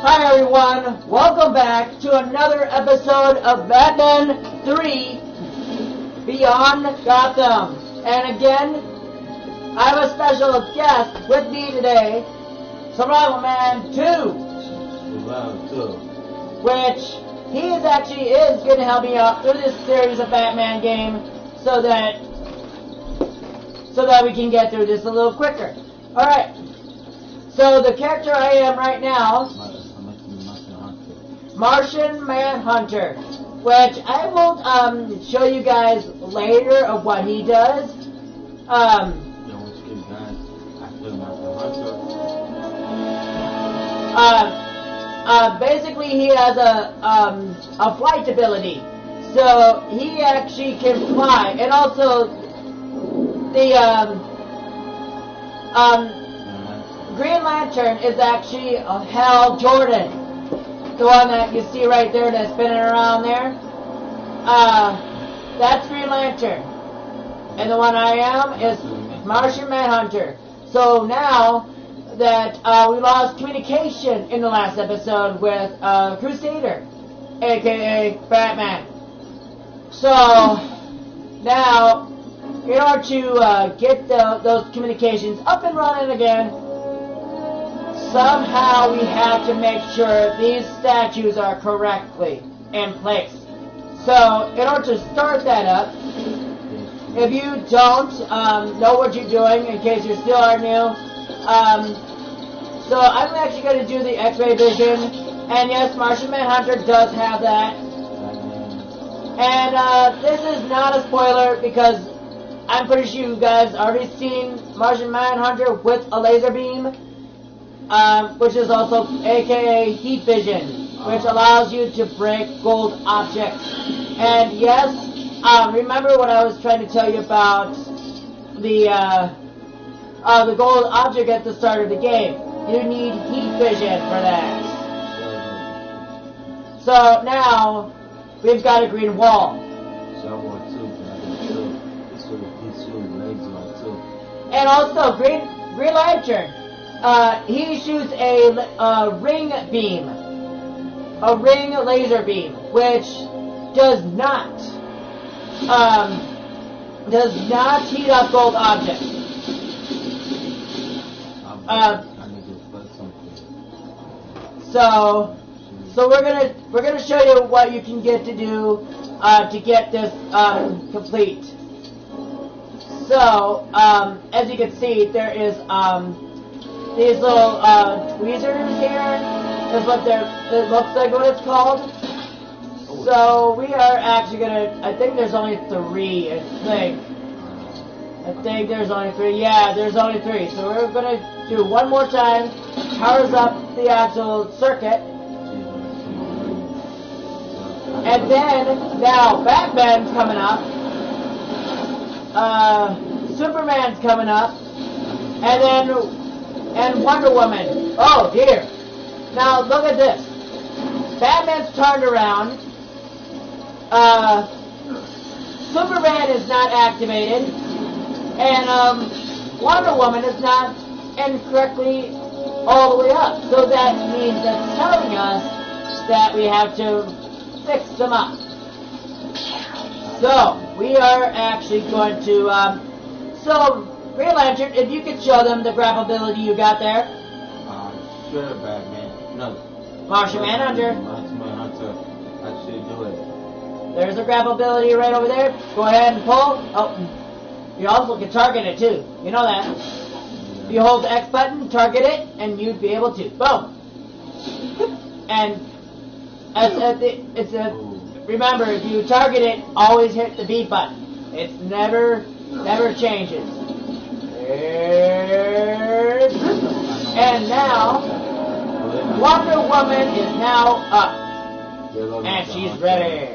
Hi everyone, welcome back to another episode of Batman 3 Beyond Gotham. And again, I have a special guest with me today, Survival Man 2. Which he is going to help me out through this series of Batman game so that we can get through this a little quicker. Alright, so the character I am right now, Martian Manhunter, which I will show you guys later of what he does. Basically he has a flight ability, so he actually can fly, and also the Green Lantern is actually Hal Jordan, the one that you see right there that's spinning around there. That's Green Lantern, and the one I am is Martian Manhunter. So now that we lost communication in the last episode with Crusader, aka Batman. So now, in order to get those communications up and running again, somehow we have to make sure these statues are correctly in place. So in order to start that up, if you don't know what you're doing, in case you still are new, so I'm actually going to do the X-ray vision, and yes, Martian Manhunter does have that. And this is not a spoiler because I'm pretty sure you guys already seen Martian Manhunter with a laser beam, which is also aka heat vision, which allows you to break gold objects. And yes, remember what I was trying to tell you about the gold object at the start of the game. You need heat vision for that. So now we've got a green wall. And also Green Lantern. He shoots a ring beam, a ring laser beam, which does not heat up gold objects. So we're gonna show you what you can get to do to get this complete. So as you can see, there is these little tweezers here. Is what it looks like what it's called. So we are actually gonna. I think there's only 3. I think there's only 3. Yeah, there's only 3. So we're gonna do one more time. Powers up the actual circuit. And then, now, Batman's coming up. Superman's coming up. And Wonder Woman. Oh, dear. Now, look at this. Batman's turned around. Superman is not activated. And, Wonder Woman is not incorrectly all the way up. So that means that's telling us that we have to fix them up. So, we are actually going to, so, Green Lantern, if you could show them the grabbability you got there. Sure, Batman. No. Martian Manhunter. Martian Manhunter. I should do it. There's a grabbability right over there. Go ahead and pull. Oh, you also can target it too. You know that. If you hold the X button, target it, and you'd be able to. Boom. And remember, if you target it, always hit the B button. It never changes. And now, Wonder Woman is now up. And she's ready.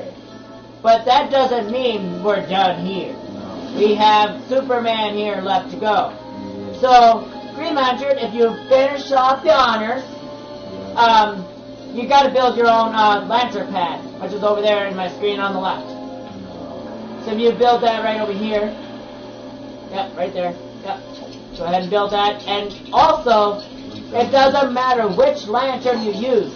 But that doesn't mean we're done here. We have Superman here left to go. So, Green Lantern, if you finish off the honors, you got to build your own lantern pad, which is over there in my screen on the left. So if you build that right over here, yep, right there, yep. Go ahead and build that. And also, it doesn't matter which lantern you use.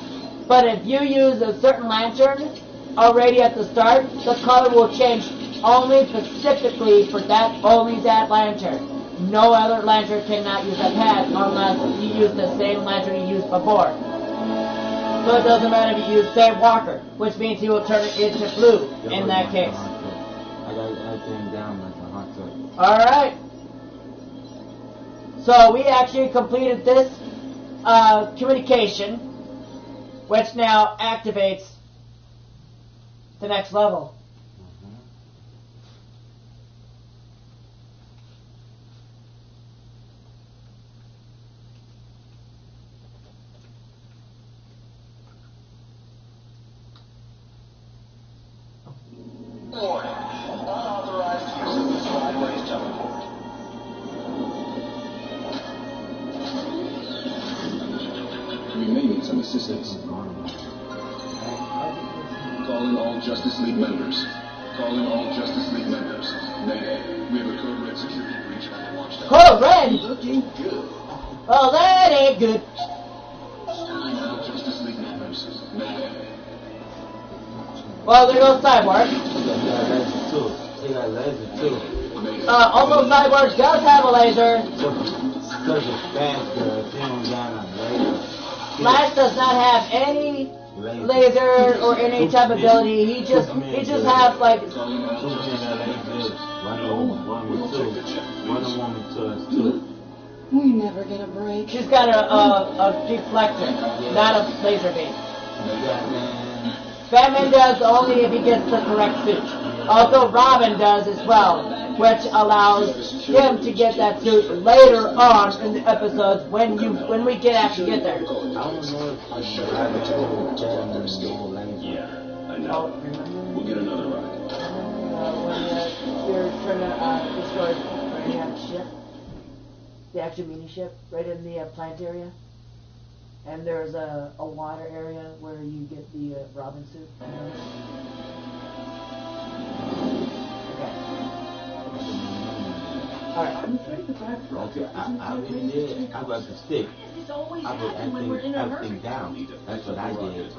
But if you use a certain lantern already at the start, the color will change only specifically for only that lantern. No other lantern cannot use that pad unless you use the same lantern you used before. So it doesn't matter if you use Sam Walker, which means he will turn it into blue in that case. I got everything down like a hunter. Alright. So we actually completed this communication, which now activates the next level. Warning. Unauthorized use of the sideways teleport. We may need some assistance. Calling all Justice League members. Calling all Justice League members. Mayday. We have a code red security breach on the watchtower. Code red? Looking good. Oh, that ain't good. Calling all Justice League members. Mayday. Well, there goes Cyborg. They got laser too. Also, Cyborg does have a laser. Because it's fast, girl. They don't got a laser. Flash does not have any laser or any type of ability. He just has like. Superman got laser. Wonder Woman too. Wonder Woman too. We never get a break. She's got a deflector, not a laser beam. Batman does only if he gets the correct suit. Also, Robin does as well, which allows him to get that suit later on in the episodes when we can actually get there. I don't know if Yeah, I know. We'll get another ride. When you're trying to destroy the ship, the actual mini ship, right in the plant area. And there's a water area where you get the Robin suit. Okay. Alright. Okay, I really did. I got the stick. I put everything down. That's what I did.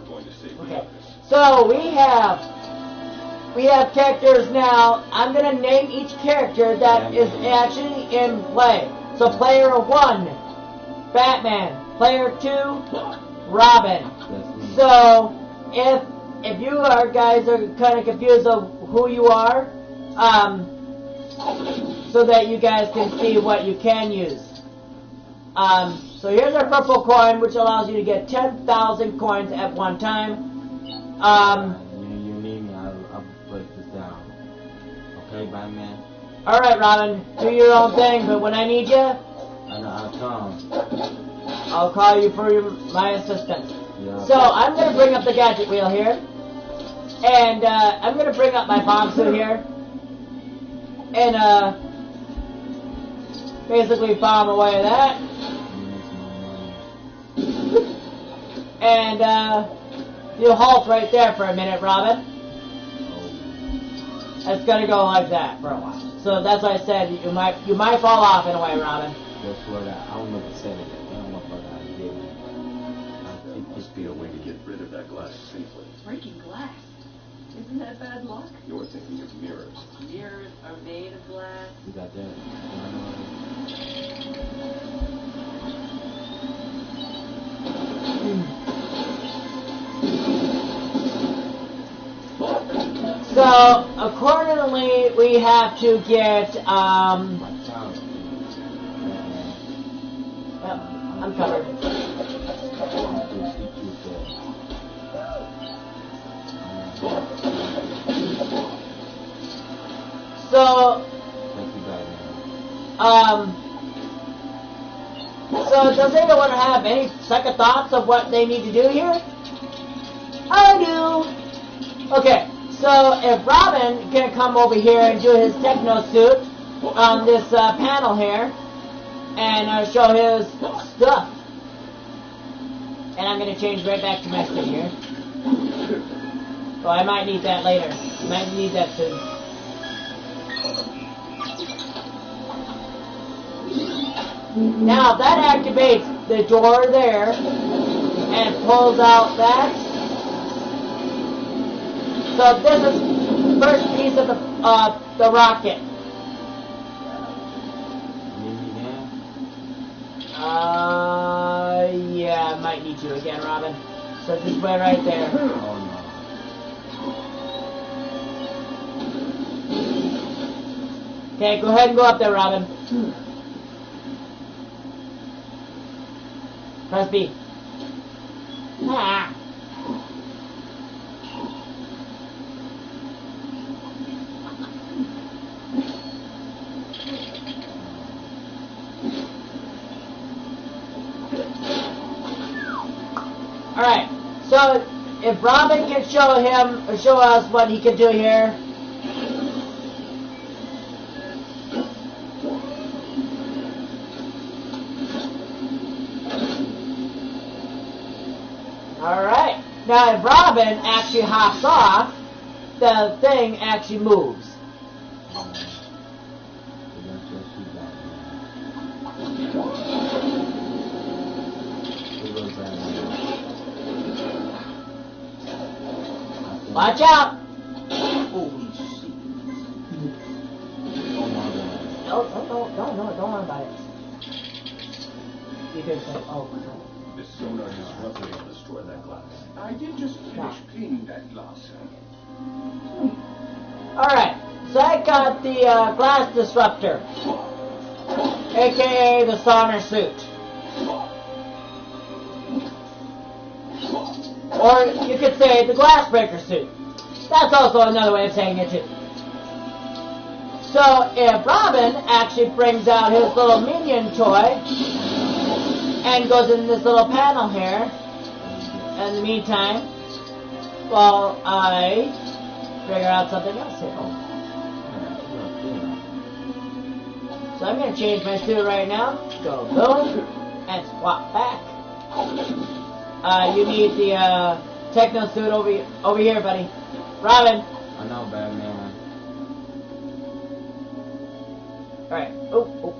Okay. So we have characters now. I'm gonna name each character that is actually in play. So player 1, Batman. Player 2, Robin. So if you guys are kind of confused of who you are, so that you guys can see what you can use. So here's our purple coin, which allows you to get 10,000 coins at one time. You need me, I'll break this down. Okay, Batman? Alright, Robin, do your own thing, but when I need you, I'll come. I'll call you for my assistance. Yeah. So I'm going to bring up the gadget wheel here. And I'm going to bring up my bomb suit here. And basically bomb away that. And you halt right there for a minute, Robin. It's going to go like that for a while. So that's why I said you might fall off in a way, Robin. That's what I don't know if I said it. I don't know if I did. Must be a way to get rid of that glass safely. Breaking glass. Isn't that bad luck? You're thinking of mirrors. Mirrors are made of glass. You got that? So, accordingly, we have to get, I'm covered. So, so does anyone have any second thoughts of what they need to do here? I do. Okay, so if Robin can come over here and do his techno suit on this panel here, and show his stuff. And I'm going to change right back to my suit here. So I might need that later. Might need that soon. Now that activates the door there, and pulls out that. So this is the first piece of the rocket. Yeah, I might need you again, Robin. So just wait right there. Oh no. Okay, go ahead and go up there, Robin. Press B. Ah. Alright, so if Robin can show us what he can do here. Alright, now if Robin actually hops off, the thing actually moves. Watch out! Holy shit. Oh my god. Don't worry about it. You can say, oh, The sonar disruptor will destroy that glass. I did just finish cleaning that glass, sir. Alright, so I got the glass disruptor, aka the sonar suit. Or you could say the glass breaker suit. That's also another way of saying it too. So if Robin actually brings out his little minion toy and goes in this little panel here, in the meantime, while I figure out something else here. So I'm going to change my suit right now. Go boom, and swap back. You need the techno suit over here, buddy. Robin. I know, Batman. Alright. Oh.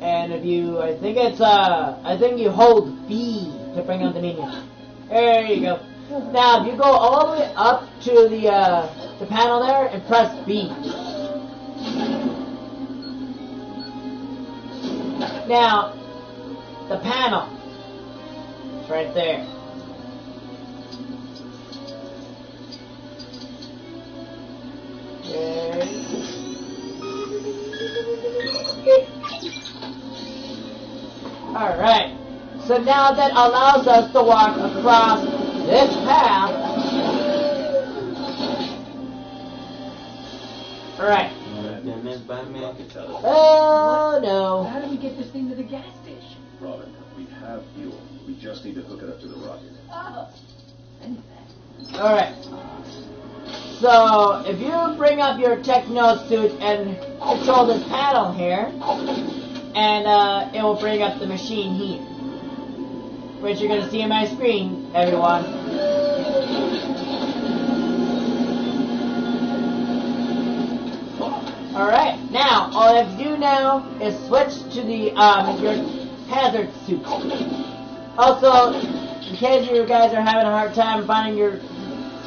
And if you, I think you hold B to bring out the minion. There you go. Now, if you go all the way up to the panel there and press B. Now, the panel. It's right there. Alright. So now that allows us to walk across this path. Alright. Batman. Oh no. How do we get this thing to the gas station? Robin, we have fuel. We just need to hook it up to the rocket. Oh, I knew that. Alright. So, if you bring up your techno suit and control this panel here, and it will bring up the machine here, which you're going to see on my screen, everyone. Alright, now, all you have to do now is switch to the, your hazard suit. Also, in case you guys are having a hard time finding your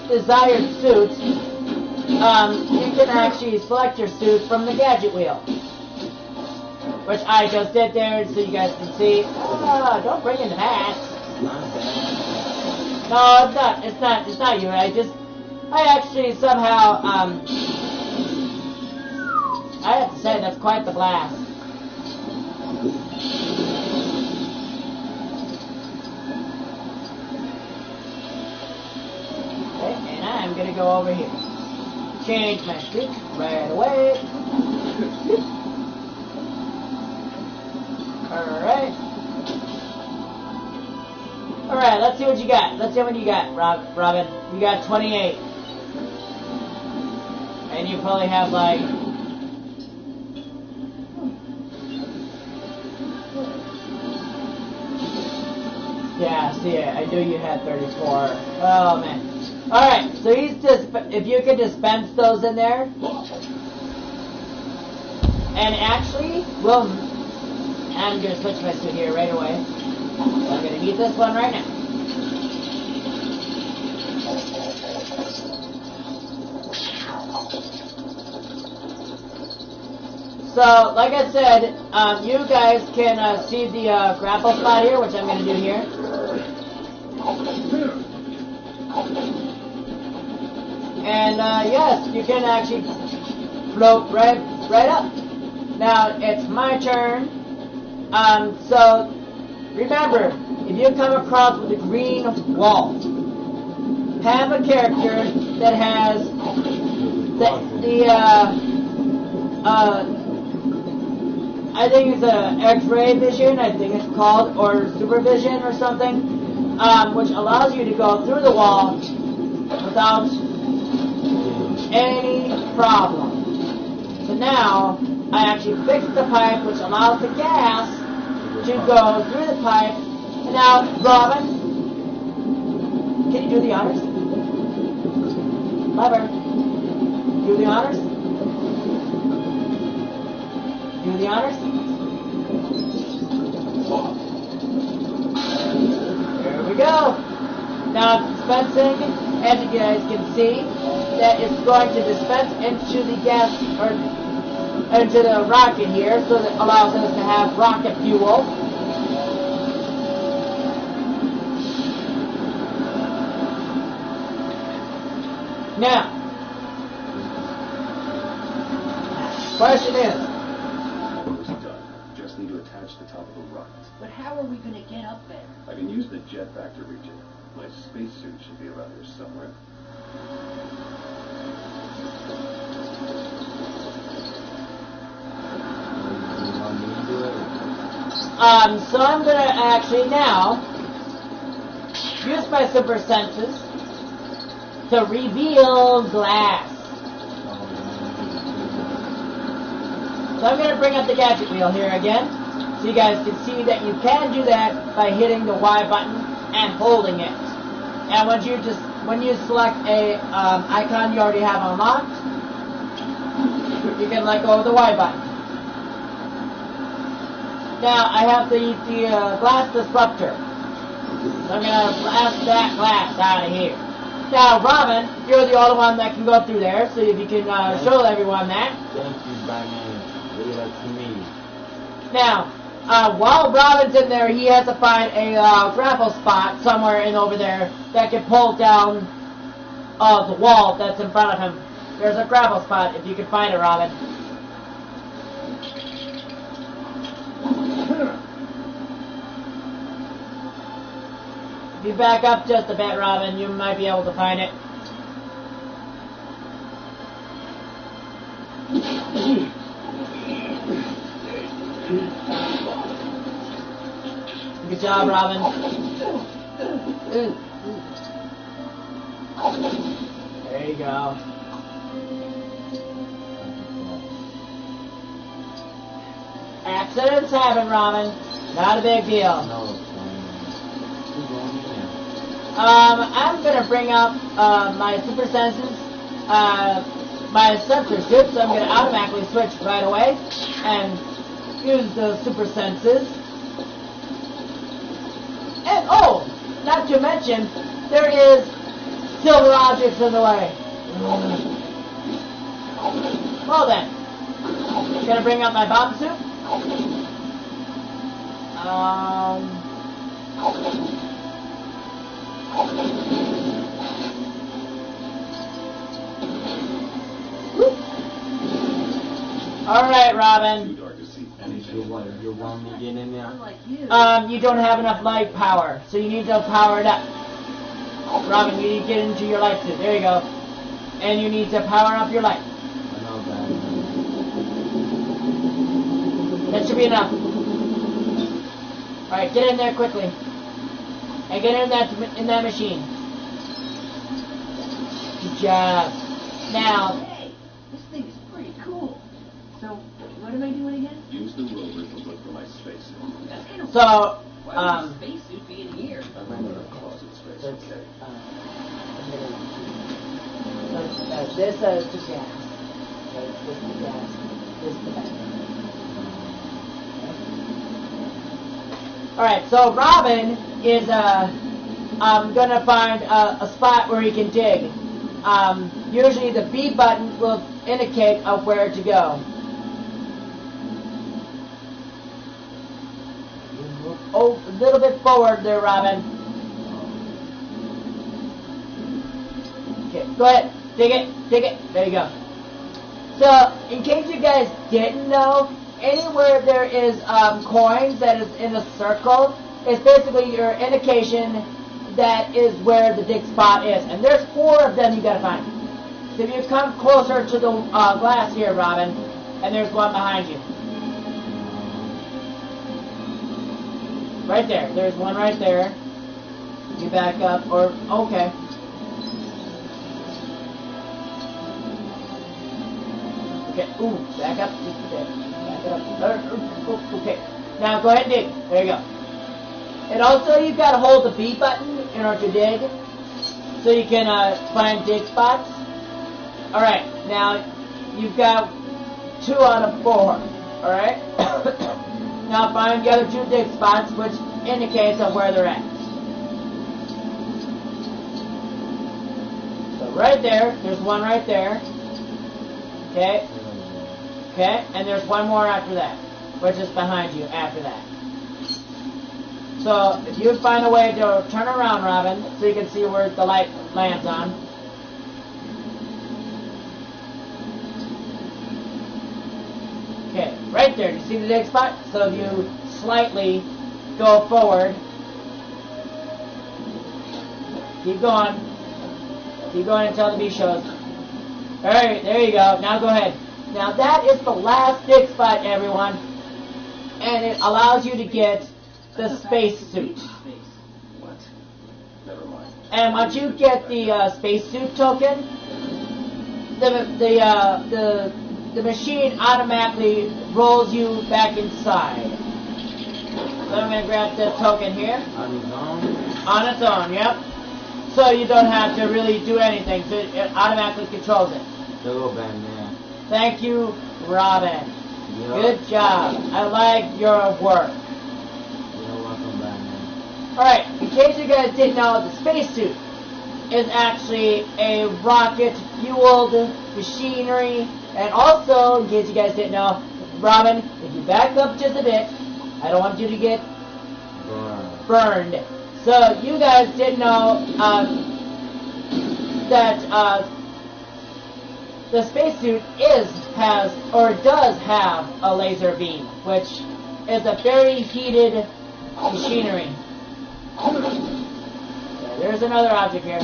desired suits, you can actually select your suit from the gadget wheel, which I just did there so you guys can see. Don't bring in the past. No, it's not you. I actually somehow, I have to say that's quite the blast. And I'm gonna go over here. Change my stick right away. Alright. Alright, let's see what you got. Let's see what you got, Robin. You got 28. And you probably have like... Yeah, see, I knew you had 34. Oh, man. Alright, so he's just, if you could dispense those in there. And actually, well, I'm going to switch my suit here right away. So I'm going to need this one right now. So, like I said, you guys can see the grapple spot here, which I'm going to do here. And yes, you can actually float right up. Now it's my turn. So remember, if you come across with a green wall, have a character that has I think it's a X-ray vision, I think it's called, or supervision or something, which allows you to go through the wall without any problem. So now, I actually fixed the pipe, which allows the gas to go through the pipe. And now, Robin, can you do the honors? Clever. Do the honors? Do the honors? There we go. Now dispensing, as you guys can see, that it's going to dispense into the gas, or into the rocket here, so that allows us to have rocket fuel. Now, question is, Just need to attach the top of the rocket. But how are we going to get up there? I can use the jetpack to reach it. My spacesuit should be around here somewhere. So I'm going to actually now use my super senses to reveal glass. So I'm going to bring up the gadget wheel here again, so you guys can see that you can do that by hitting the Y button and holding it. And when you select a icon you already have unlocked, you can let go of the Y button. Now I have the glass disruptor, so I'm going to blast that glass out of here. Now Robin, you're the only one that can go through there, so if you can show everyone that. Thank you, Batman. Really like to me. Now, while Robin's in there, he has to find a grapple spot somewhere in over there that can pull down the wall that's in front of him. There's a grapple spot, if you can find it, Robin. If you back up just a bit, Robin, you might be able to find it. Good job, Robin. There you go. Accidents happen, Robin. Not a big deal. I'm gonna bring up my super senses, my sensor suit, so I'm gonna automatically switch right away and use the super senses. And oh, not to mention, there is silver objects in the way. Well then, gonna bring up my bomb suit. Alright, Robin. You want me to get in there? Unlike you. You don't have enough light power, so you need to power it up. Robin, you need to get into your light suit. There you go. And you need to power up your light. I know that. That should be enough. Alright, get in there quickly. And get in that machine. Good job. Now, Hey, this thing is pretty cool. So, what am I doing again? Use the rover to look for my spacesuit. That's kind of so, why would a spacesuit be in here? I ran out of closet space, Let's, okay? this is the gas. This is the gas. This is the back. Alright, so Robin is gonna find a spot where he can dig. Usually the B button will indicate of where to go. Oh, a little bit forward there, Robin. Okay, go ahead. Dig it. Dig it. There you go. So, in case you guys didn't know, anywhere there is coins that is in a circle is basically your indication that is where the dig spot is. And there's 4 of them you gotta find. So if you come closer to the glass here, Robin, and there's one behind you. Right there. There's one right there. You back up, or, okay. Okay, ooh, back up. Back it up. Okay. Now go ahead and dig. There you go. And also you've got to hold the B button in order to dig. So you can find dig spots. Alright, now you've got 2 out of 4. Alright? Now find the other 2 dig spots, which indicates of where they're at. So right there, there's one right there. Okay? Okay, and there's one more after that, which is behind you after that. So, if you find a way to turn around, Robin, so you can see where the light lands on. Okay, right there. Do you see the dig spot? So if you slightly go forward, keep going until the B shows. Alright, there you go. Now go ahead. Now that is the last dig spot, everyone, and it allows you to get the space suit. What? Never mind. And once you get the space suit token, the machine automatically rolls you back inside. So I'm going to grab the token here. On its own? On its own, yep. So you don't have to really do anything, so it automatically controls it. Hello, Batman. Thank you, Robin. Yep. Good job. I like your work. You're welcome, Batman. Alright, in case you guys didn't know, the spacesuit is actually a rocket-fueled machinery. And also, in case you guys didn't know, Robin, if you back up just a bit, I don't want you to get burned. So, you guys didn't know that the spacesuit does have a laser beam, which is a very heated machinery. There's another object here.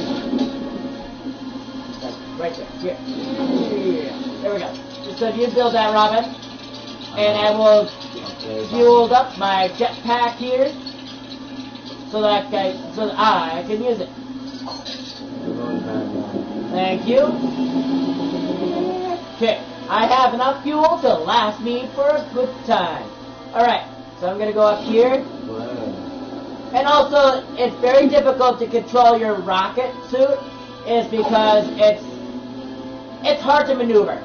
Right there. Here. Yeah. There we go. So if you build that, Robin, and I will fuel up my jetpack here, so that I can use it. Thank you. Okay, I have enough fuel to last me for a good time. Alright, so I'm going to go up here. And also, it's very difficult to control your rocket suit, is because it's hard to maneuver.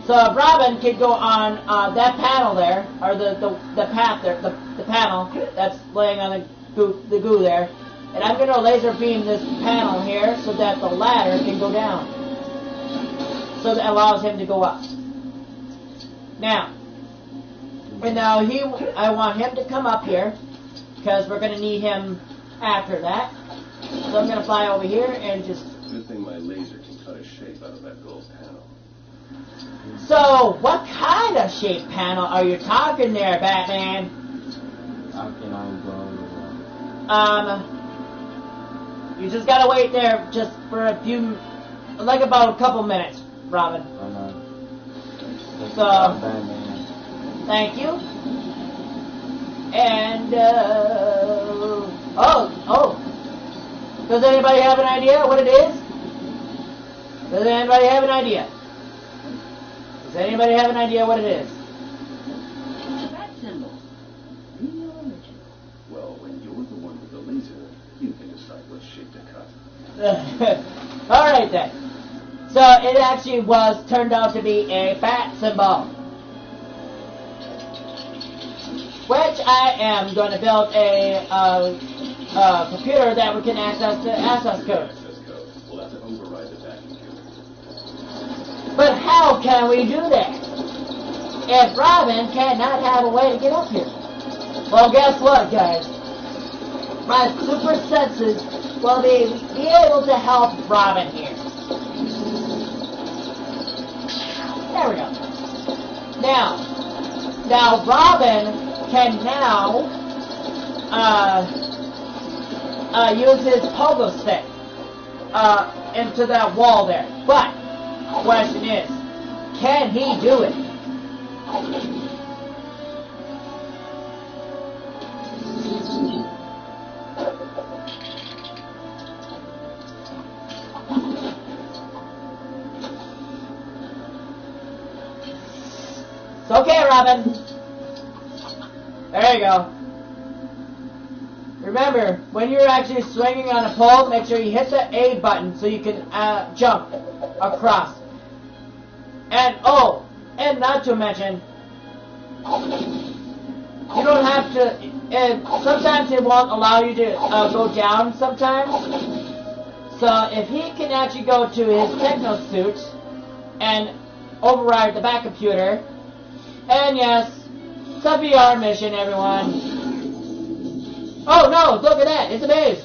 So Robin can go on that panel there, or the path there, the panel that's laying on the goo there. And I'm going to laser beam this panel here so that the ladder can go down. So that allows him to go up. Now, I want him to come up here, because we're going to need him after that. So I'm going to fly over here and just... Good thing my laser can cut a shape out of that gold panel. So, what kind of shape panel are you talking there, Batman? How can I go? You just gotta wait there just for a few, like about a couple minutes, Robin. So, thank you. And, does anybody have an idea what it is? Does anybody have an idea? Does anybody have an idea what it is? It's a bat symbol. Real original. Well, when you're the one with the laser, you can decide what shape to cut. Alright then. So it actually was turned out to be a bat symbol. which I am going to build a computer that we can access the access code. We'll have to override the vacuum cube. But how can we do that if Robin cannot have a way to get up here? Well, guess what, guys? My super senses will be able to help Robin here. There we go. Now Robin can now use his pogo stick into that wall there. But the question is, can he do it? It's okay, Robin. There you go. Remember, when you're actually swinging on a pole, make sure you hit the A button so you can jump across. And and not to mention, you don't have to. Sometimes it won't allow you to go down. Sometimes, so if he can actually go to his techno suit and override the back computer. And yes, it's a VR mission, everyone. Oh no, look at that, it's a maze.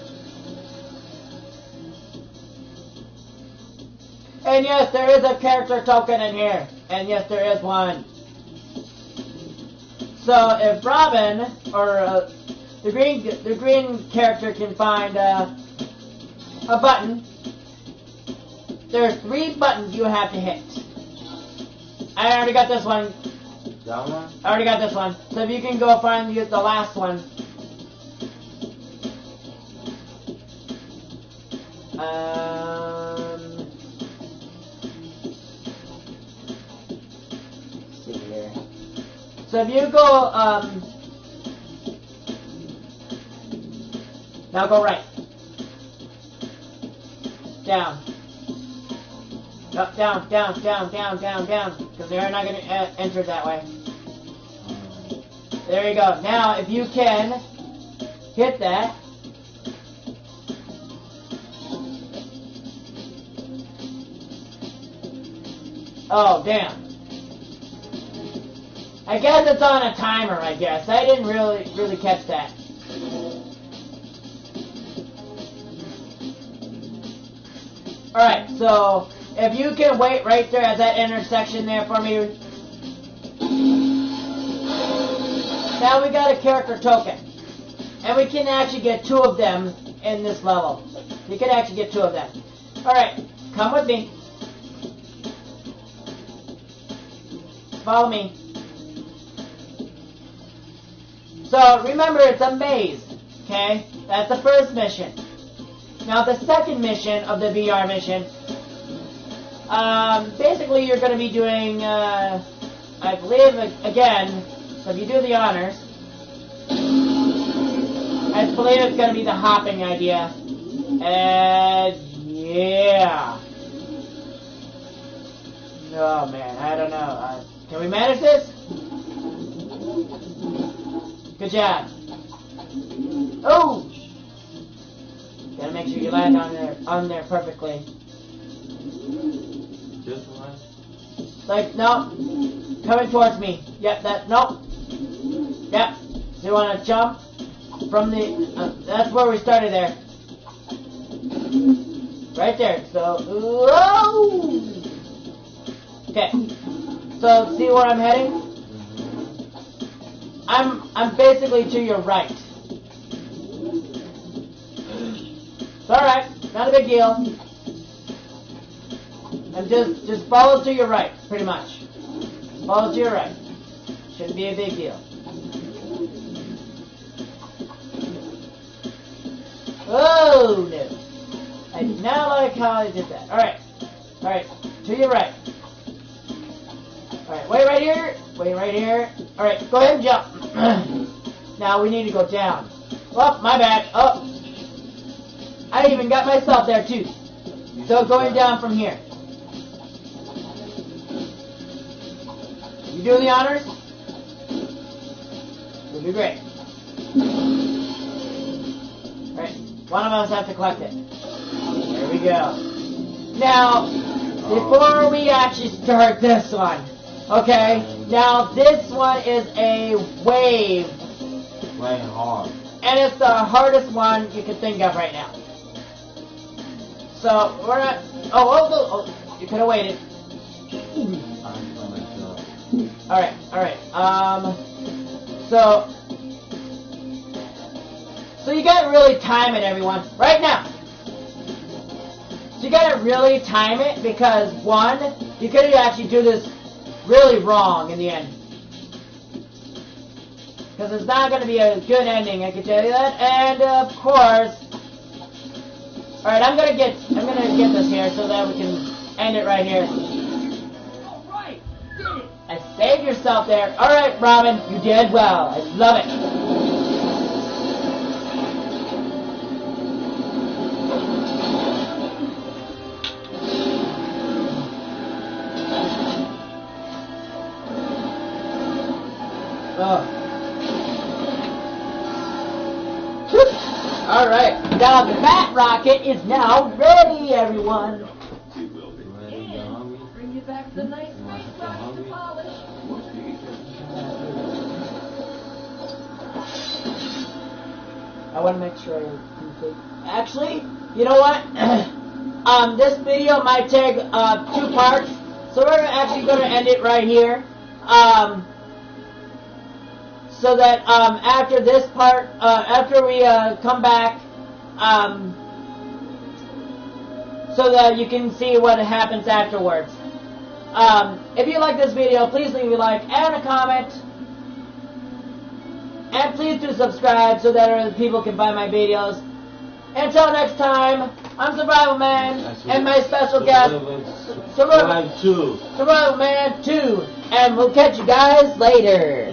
And yes, there is a character token in here. And yes, there is one. So if Robin, or the green character can find a button, there's 3 buttons you have to hit. I already got this one. That one? I already got this one. So if you can go find the last one. Let's see here. So if you go, now go right. Down. Up, down, down, down, down, down, down. Because they're not going to enter that way. There you go. Now, if you can hit that. Oh, damn. I guess it's on a timer, I guess. I didn't really catch that. Alright, so if you can wait right there at that intersection there for me. Now we got a character token. And we can actually get 2 of them in this level. You can actually get 2 of them. Alright, come with me. Follow me. So remember, it's a maze. Okay? That's the first mission. Now the second mission of the VR mission, basically you're going to be doing, I believe, again, so if you do the honors, I believe it's going to be the hopping idea. And yeah. Oh man, I don't know. Can we manage this? Good job. Oh! Gotta make sure you land on there perfectly. This one? Like, no. Coming towards me. Yep, that, nope. Yep. So you want to jump from the, that's where we started there. Right there. So, whoa! Okay. So, see where I'm heading? I'm basically to your right. It's alright, not a big deal. And just follow to your right, pretty much. Follow to your right. Shouldn't be a big deal. Oh no. I do not like how I did that. Alright. Alright. To your right. Alright, wait right here. Wait right here. Alright, go ahead and jump. Now we need to go down. Oh, my bad. Oh. I even got myself there too. So going down from here. You doing the honors? Would be great. Alright, one of us has to collect it. There we go. Now, before we actually start this one, okay, now this one is a wave. Playing hard. And it's the hardest one you can think of right now. So, we're not... Oh, you could have waited. Alright. So you gotta really time it, everyone. Right now. So you gotta really time it because, one, you could actually do this really wrong in the end. Because it's not gonna be a good ending, I can tell you that. And, of course... Alright, I'm gonna get this here so that we can end it right here. Alright, did it. I saved yourself there. Alright, Robin, you did well. I love it. Oh. Alright, now the Bat Rocket is now ready, everyone. Bring you back the nice space rocket to polish. I want to make sure I complete. Actually, you know what? This video might take 2 parts, so we're actually going to end it right here. So that after this part, after we come back, so that you can see what happens afterwards. If you like this video, please leave a like and a comment. And please do subscribe so that other people can find my videos. Until next time, I'm Survival Man and my special guest, Survival Man 2. And we'll catch you guys later.